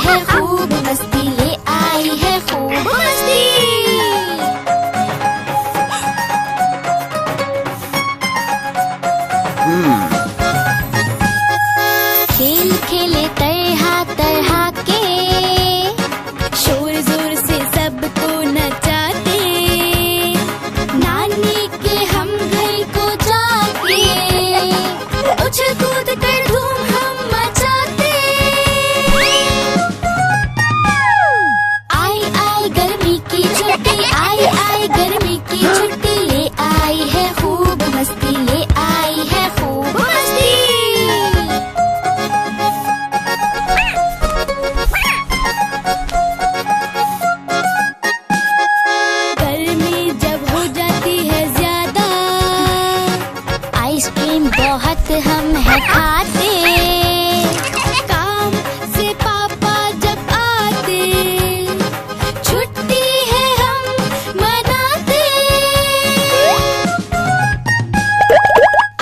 है खूब मस्ती, ले आई है खूब मस्ती। खेल खेले तरह तरह के, शोर जोर से सबको नचाते, नानी के हम घर को जाके उछल कूद कर धूम हम मचाते। आई आई गर्मी की छुट्टी, आई आई गर्मी की छुट्टी, ले आई है खूब मस्ती, ले आई है खूब मस्ती। गर्मी जब हो जाती है ज्यादा, आइसक्रीम बहुत हम है खाते, काम से पापा जब आते, छुट्टी है हम मनाते।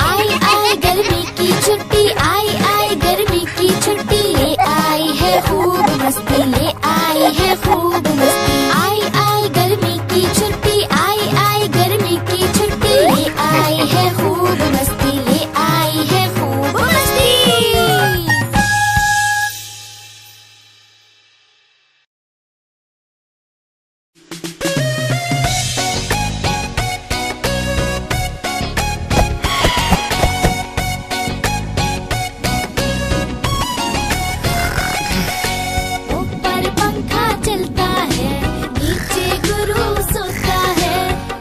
आई आई गर्मी की छुट्टी, आई आई गर्मी की छुट्टी, ले आई है खूब मस्ती, ले आई है खूब मस्ती। आई आई गर्मी की छुट्टी, आई आई गर्मी की छुट्टी, ले आई है खूब मस्ती, ले आई है खूब मस्ती। ऊपर पंखा चलता है, नीचे गुरु सोता है।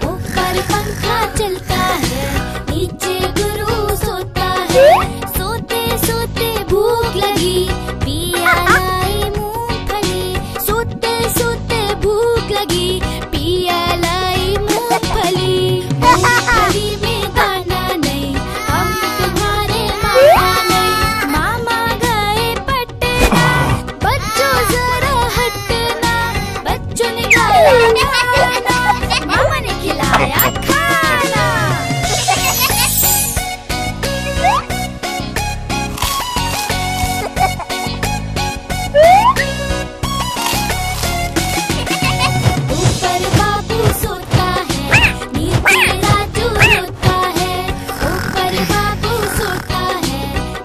ऊपर पंखा चलता है, नीचे गुरु सोता है। सोते सोते भूख लगी, पिया लाई मूंगफली। सोते सोते भूख लगी, पिया लाई मूंगफली। मूंगफली में दाना नहीं, हम तुम्हारे मामा नहीं। मामा गए पटना, बच्चों जरा हटना। बच्चों ने खाया खाना, मामा ने खिलाया खाना। ऊपर बाबू सोता है, नीचे राजू रोता है। ऊपर बाबू सोता है,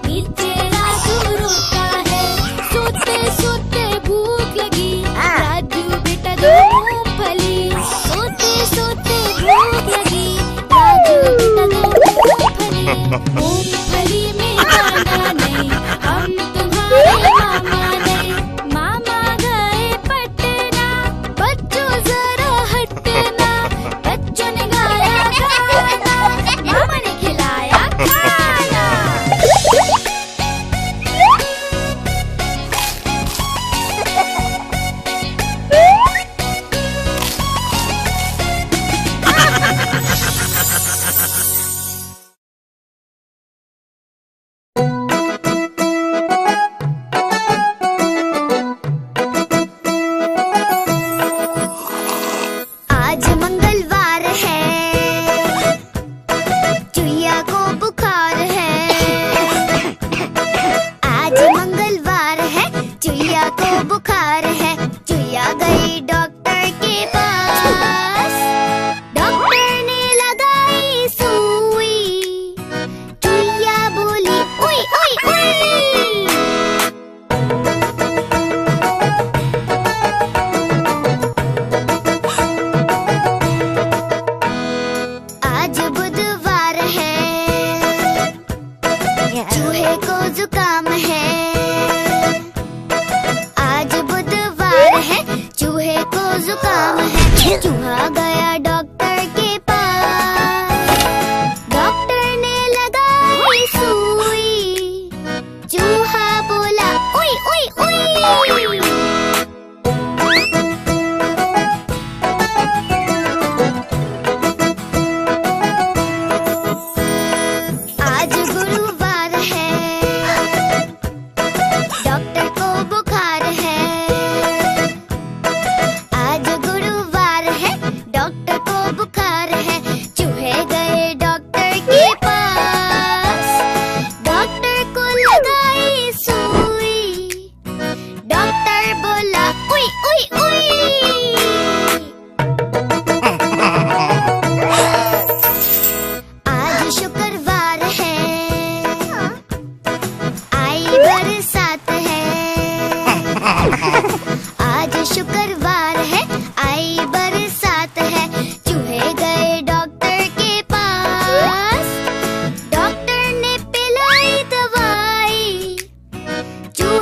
नीचे राजू रोता है। सोते सोते भूख लगी, राजू बेटा दो मूंगफली। सोते सोते भूख लगी, राजू बेटा दो मूंगफली। मूंगफली में दाना नहीं, हम तुम्हारे मामा नहीं। मामा गए पटना, बच्चों जरा हटना। बच्चों ने गाया गाना, मामा ने खिलाया खाना।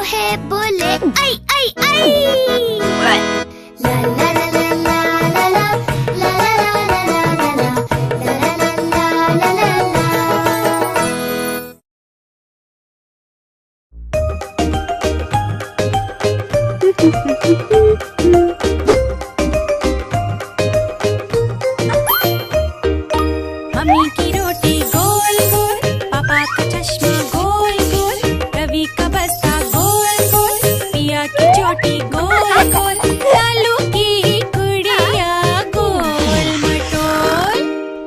है बोले आई आई आई। ला ला ला ला ला ला ला ला ला ला ला ला ला ला। मम्मी की रोटी गोल गोल, पापा का चश्मा गोल गोल, रवि का बस्ता गोल गोल, पिया की चोटी गोल गोल, लालू की गुड़िया गोल मटोल।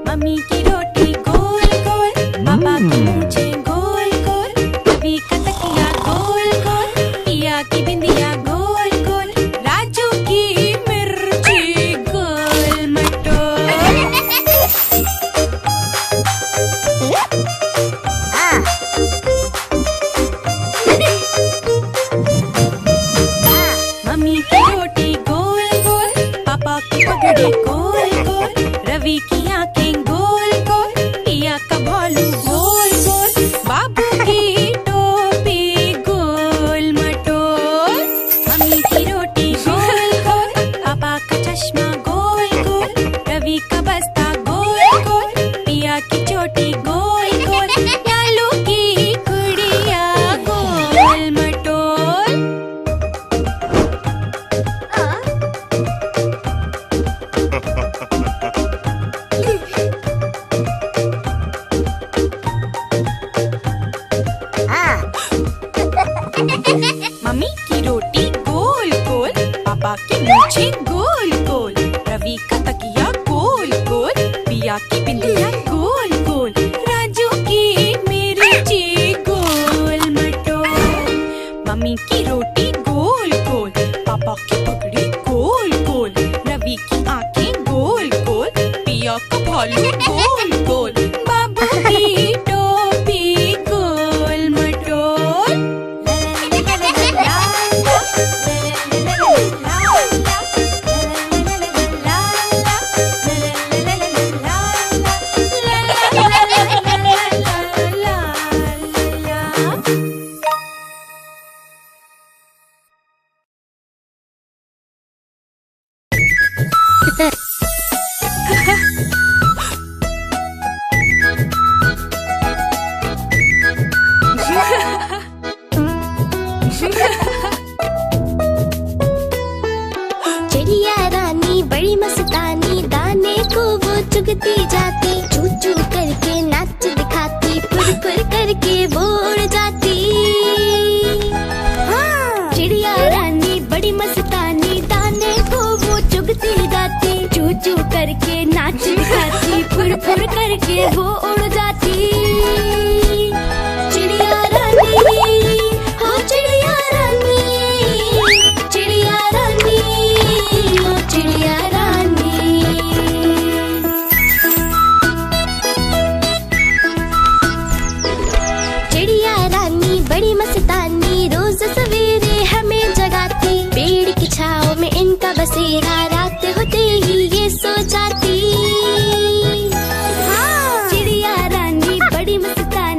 मम्मी की रोटी गोल गोल, पापा की मूंछें गोल गोल, रवि का तकिया गोल गोल, पिया की बिंदिया गोल गोल, राजू की मिर्ची गोल मटोल। मम्मी की रोटी गोल गोल, पापा की पगड़ी गोल गोल, रवि की आंखें गोल गोल, पिया का भालू गोल गोल, बाबू की टोपी गोल मटोल। मम्मी की रोटी गोल गोल, पापा का चश्मा गोल गोल, रवि का बस्ता गोल गोल, पिया की चोटी गोल गोल, लालू की गुड़िया गोल मटोल। मम्मी की रोटी गोल गोल, पापा की मूंछें गोल गोल, रवि का तकिया गोल गोल, पिया की बिंदिया गोल गोल, राजू की मिर्ची गोल मटोल। मम्मी की रोटी गोल गोल, पापा की पगड़ी गोल गोल, रवि की आंखें गोल गोल, पिया का भालू गोल गोल, बाबू की टोपी गोल मटोल। चिड़िया रानी बड़ी मस्तानी, दाने को वो चुगती जाती, चू चू करके नाच दिखाती, फुर फुर करके वो उड़ जाती। हाँ, चिड़िया रानी बड़ी मस्तानी, दाने को वो चुगती जाती, चू चू करके नाच दिखाती, फुर फुर करके वो उड़ जाती। चिड़िया रानी, हो चिड़िया रानी, चिड़िया रानी, ओ चिड़िया रानी। चिड़िया रानी बड़ी मस्तानी, रोज सवेरे हमें जगाती, पेड़ की छाँव में इनका बसेरा, रात होते ही ये सो जाती। हाँ, चिड़िया रानी बड़ी मस्तानी।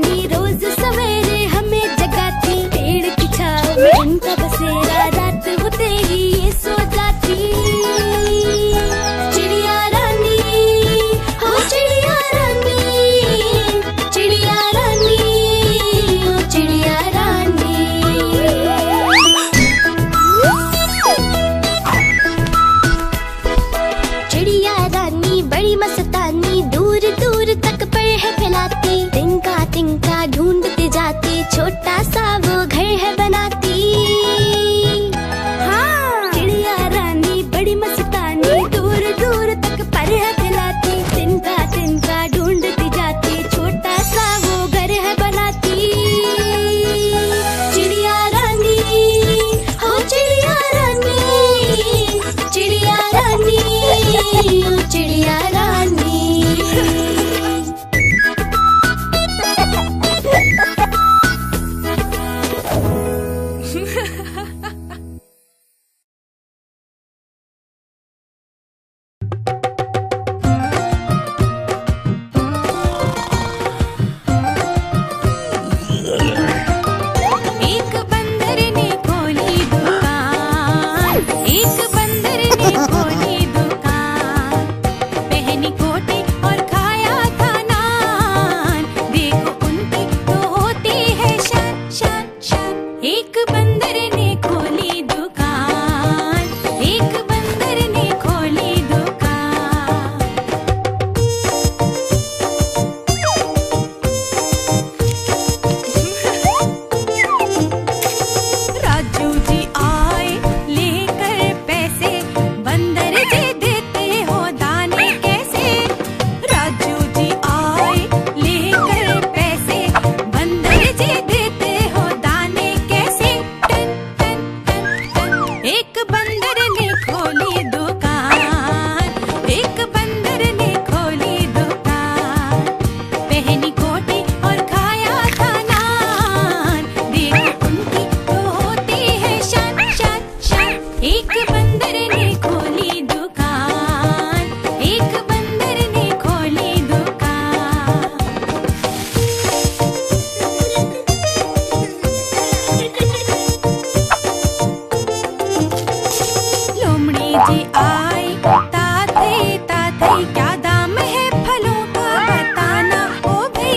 जी आई, ताते ताते क्या दाम है फलों का बताना ओ भाई।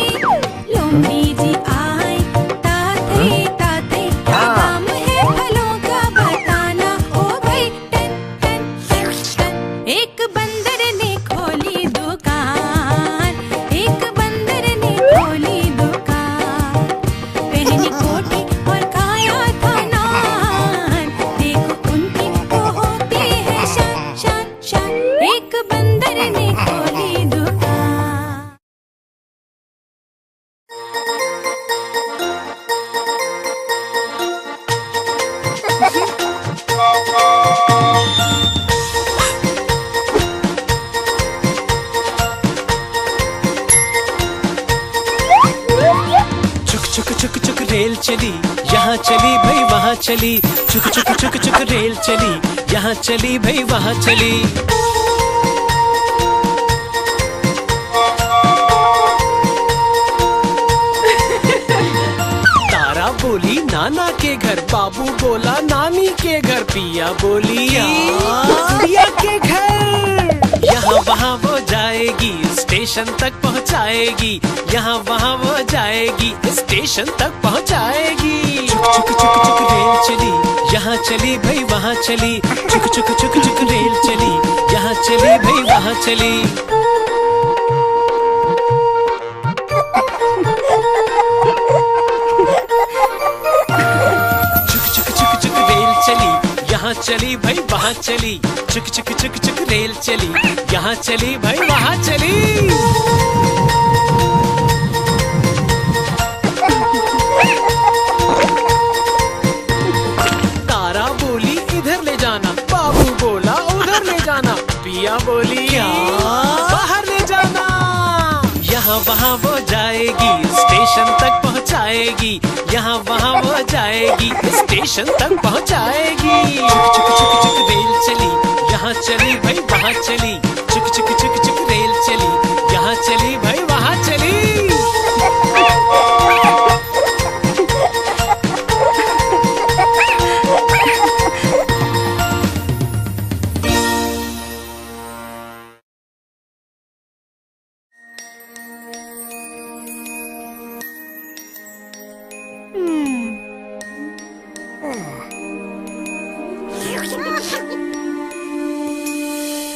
लोमड़ी जी आई, ताते ताते क्या दाम है फलों का बताना ओ भाई। टन टन टन टन। एक बंदर ने खोली दुकान, एक बंदर ने खोली दुकान, पहनी कोठी और खाया था नान, देखो उनकी तो होती है शान शान शान। एक बंदर ने खोली दुकान। चुक चुक चुक चुक रेल चली, यहाँ चली भाई वहाँ चली। चुक चुक चुक चुक रेल चली, यहाँ चली भाई वहाँ चली। तारा बोली नाना के घर, बाबू बोला नानी के घर, पिया बोली गुड़िया के घर। यहाँ वहाँ वो जाएगी, स्टेशन तक पहुँचाएगी, यहाँ वहाँ वो जाएगी, स्टेशन तक पहुँचाएगी। चुक चुक चुक चुक रेल चली, यहाँ चली भाई वहाँ चली। चुक चुक चुक चुक रेल चली, यहाँ चली भाई वहाँ चली। चुक चुक चुक चुक रेल चली, यहाँ चली भाई वहाँ चली। चुक चुक चुक चुक रेल चली, यहाँ चली भाई वहाँ चली। तारा बोली इधर ले जाना, बाबू बोला उधर ले जाना, पिया बोली बाहर ले जाना। यहाँ वहाँ वो जाएगी, स्टेशन तक पहुँचाएगी, यहाँ वहाँ वो जाएगी, स्टेशन तक पहुँचाएगी। चुक चुक चुक चुक रेल चली, यहाँ चली भाई वहाँ चली। चुक चुक चुक चुक रेल चली, यहाँ चली भाई वहाँ चली।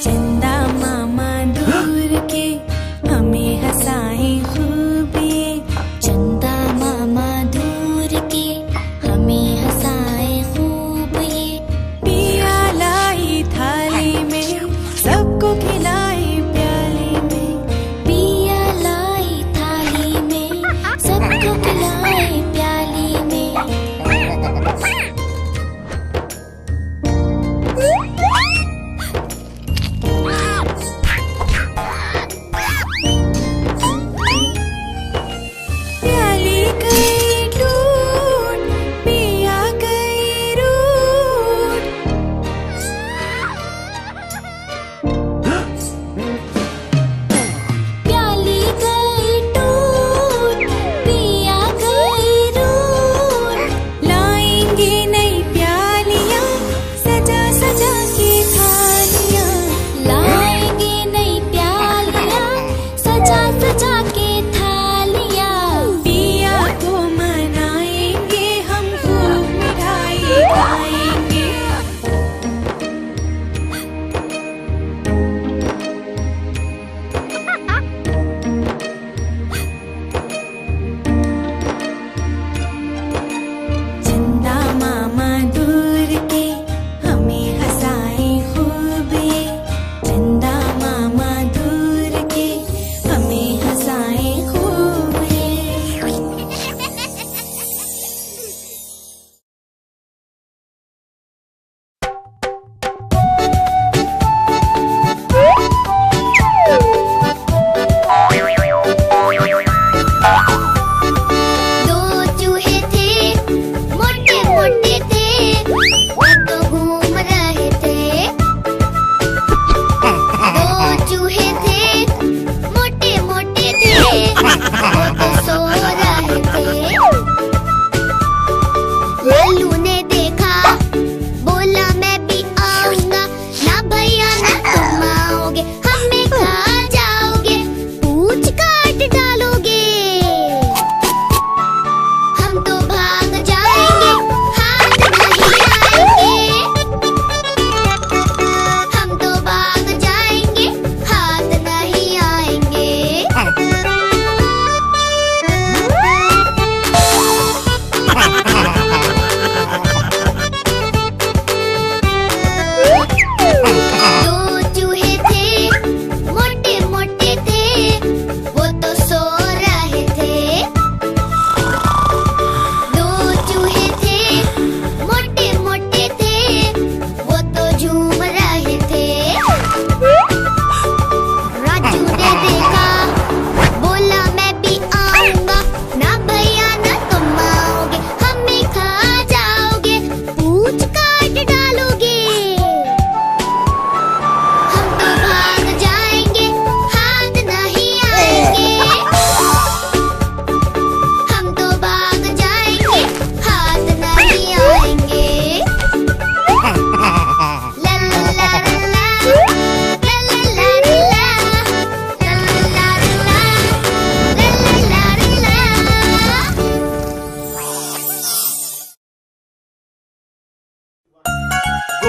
चंदा मामा दूर के हमें हंसाए खूब ये, चंदा मामा दूर के हमें हंसाए खूब ये। पिया लाई थाली में, सबको खिलाई प्याली में। पिया लाई थाली में, सबको खिलाए प्याली में।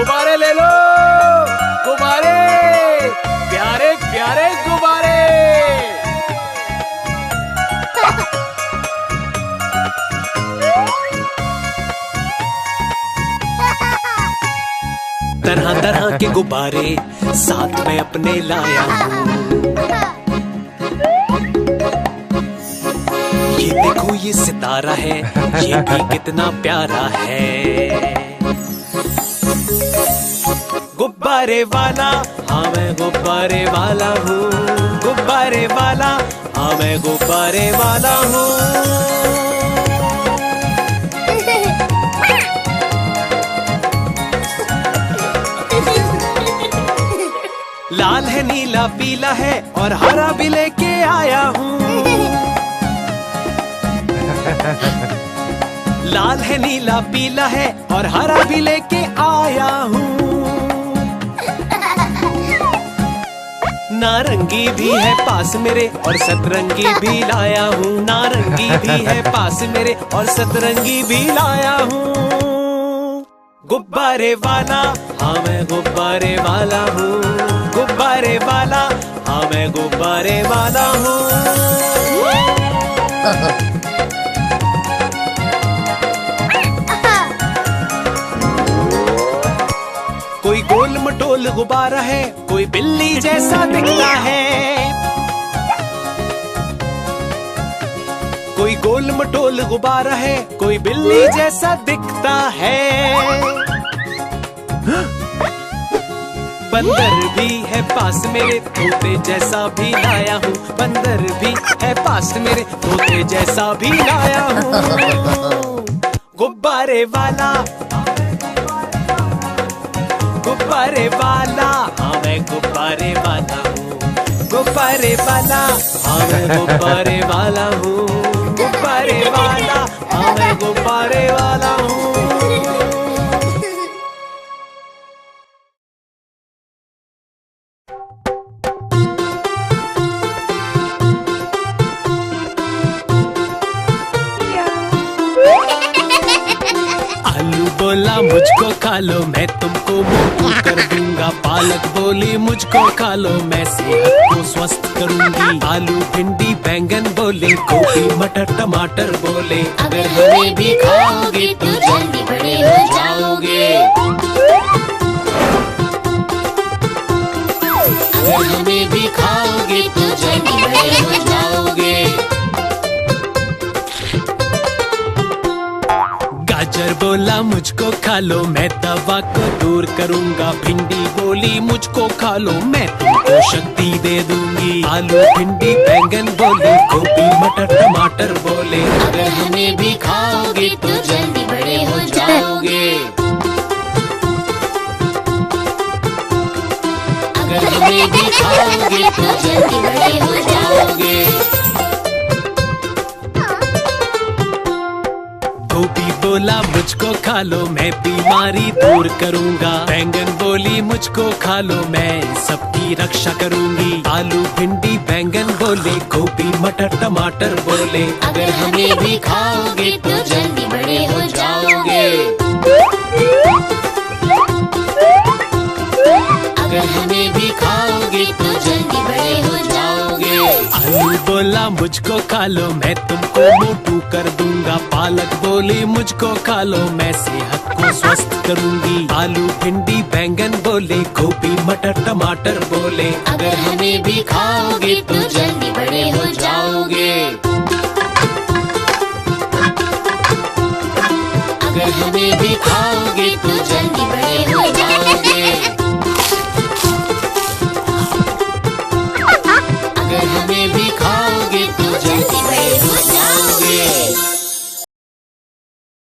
गुब्बारे ले लो, गुब्बारे, प्यारे प्यारे गुब्बारे। तरह तरह के गुब्बारे साथ में अपने लाया हूँ। ये देखो ये सितारा है, ये भी कितना प्यारा है। गुब्बारे वाला, हाँ मैं गुब्बारे वाला हूँ। गुब्बारे वाला, हाँ मैं गुब्बारे वाला हूँ। लाल है, नीला, पीला है और हरा भी लेके आया हूँ। लाल है, नीला, पीला है और हरा भी लेके आया हूँ। नारंगी भी है पास मेरे और सतरंगी भी लाया हूँ। नारंगी भी है पास मेरे और सतरंगी भी लाया हूँ। गुब्बारे वाला, हाँ मैं गुब्बारे वाला हूँ। गुब्बारे वाला, हाँ मैं गुब्बारे वाला हूँ। कोई गोल मटोल गुब्बारा है, कोई बिल्ली जैसा दिखता है। कोई गोल मटोल गुब्बारा है, कोई बिल्ली जैसा दिखता है। बंदर भी है पास मेरे, तोते जैसा भी लाया हूँ। बंदर भी है पास मेरे, तोते जैसा भी लाया हूँ। गुब्बारे वाला, गुब्बारे वाला, हाँ मैं गुब्बारे वाला हूँ। गुब्बारे वाला, हाँ मैं गुब्बारे वाला हूँ। गुब्बारे वाला, हाँ मैं गुब्बारे वाला हूँ। आलू बोला मुझको खा लो, मैं तुमको मोटू कर दूंगा। पालक बोली मुझको खा लो, मैं सेहत को स्वस्थ करूंगी। आलू, भिंडी, बैंगन बोले, गोभी, मटर, टमाटर बोले, अगर हमें भी खाओगे तो जल्दी बड़े हो जाओगे। अगर हमें भी खाओगे तो जल्दी बड़े हो जाओगे। गाजर बोला मुझको खा लो, मैं दवा को दूर करूंगा। भिंडी बोली मुझको खा लो, मैं तुमको शक्ति दे दूंगी। आलू, भिंडी, बैंगन बोले, गोभी, मटर, टमाटर बोले, अगर हमें भी खाओगे तो जल्दी बड़े हो जाओगे। अगर हमें भी खाओगे तो जल्दी बड़े हो जाओगे। गोभी बोला मुझको खा लो, मैं बीमारी दूर करूंगा। बैंगन बोली मुझको खा लो, मैं सबकी रक्षा करूंगी। आलू, भिंडी, बैंगन बोले, गोभी, मटर, टमाटर बोले, अगर हमें भी खाओगे तो जल्दी बड़े हो जाओगे। अगर हमें भी खाओगे तो जल्दी बड़े हो जाओगे। आलू बोला मुझको खा लो, मैं तुमको मोटू कर दूंगा। पालक बोली मुझको खा लो, मैं सेहत को स्वस्थ करूंगी। आलू, भिंडी, बैंगन बोले, गोभी, मटर, टमाटर बोले, अगर हमें भी खाओगे तो जल्दी बड़े हो जाओगे। अगर हमें भी खाओगे तो जल्दी बड़े हो जाओगे।